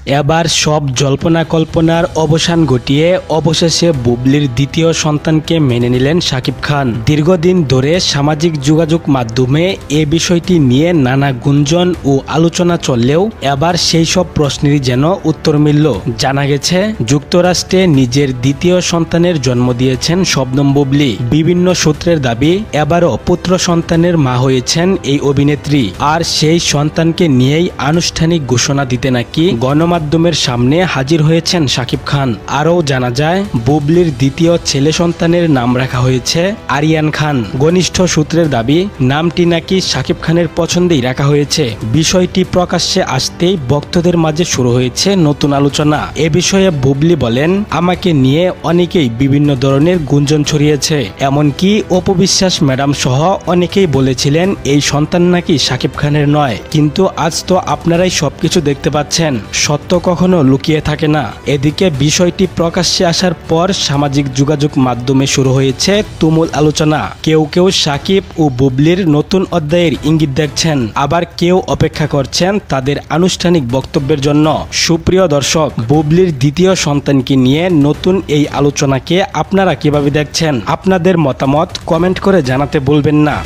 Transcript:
এবার সব জল্পনা কল্পনার অবসান ঘটিয়ে অবশেষে বুবলির দ্বিতীয় সন্তানকে মেনে নিলেন শাকিব খান। দীর্ঘদিন ধরে সামাজিক যোগাযোগ মাধ্যমে এ বিষয়টি নিয়ে নানা গুঞ্জন ও আলোচনা চললেও এবার সেই সব প্রশ্নেরই যেন উত্তর মিলল। জানা গেছে যুক্তরাষ্ট্রে নিজের দ্বিতীয় সন্তানের জন্ম দিয়েছেন শবনম বুবলি। বিভিন্ন সূত্রের দাবি এবারও পুত্র সন্তানের মা হয়েছেন এই অভিনেত্রী। আর সেই সন্তানকে নিয়েই আনুষ্ঠানিক ঘোষণা দিতে নাকি গণমাধ্যমের সামনে হাজির হয়েছেন শাকিব খান। আরও জানা যায় বুবলির দ্বিতীয় ছেলে সন্তানের নাম রাখা হয়েছে আরিয়ান খান। ঘনিষ্ঠ সূত্রের দাবি নামটি নাকি শাকিব খানের পছন্দেই রাখা হয়েছে। বিষয়টি প্রকাশ্যে আসতেই ভক্তদের মাঝে শুরু হয়েছে নতুন আলোচনা। এ বিষয়ে বুবলি বলেন, আমাকে নিয়ে অনেকেই বিভিন্ন ধরনের গুঞ্জন ছড়িয়েছে, এমনকি অপু বিশ্বাস ম্যাডাম সহ অনেকেই বলেছিলেন এই সন্তান নাকি শাকিব খানের নয়। কিন্তু আজ তো আপনারাই সবকিছু দেখতে পাচ্ছেন, সত্য কখনো লুকিয়ে থাকে না। এদিকে বিষয়টি প্রকাশ্যে আসার পর সামাজিক যোগাযোগ মাধ্যমে শুরু হয়েছে তুমুল আলোচনা। কেউ কেউ শাকিব ও বুবলির নতুন অধ্যায়ের ইঙ্গিত দেখছেন, আবার কেউ অপেক্ষা করছেন তাদের আনুষ্ঠানিক বক্তব্যের জন্য। সুপ্রিয় দর্শক, বুবলির দ্বিতীয় সন্তানকে নিয়ে নতুন এই আলোচনাকে আপনারা কিভাবে দেখছেন? আপনাদের মতামত কমেন্ট করে জানাতে ভুলবেন না।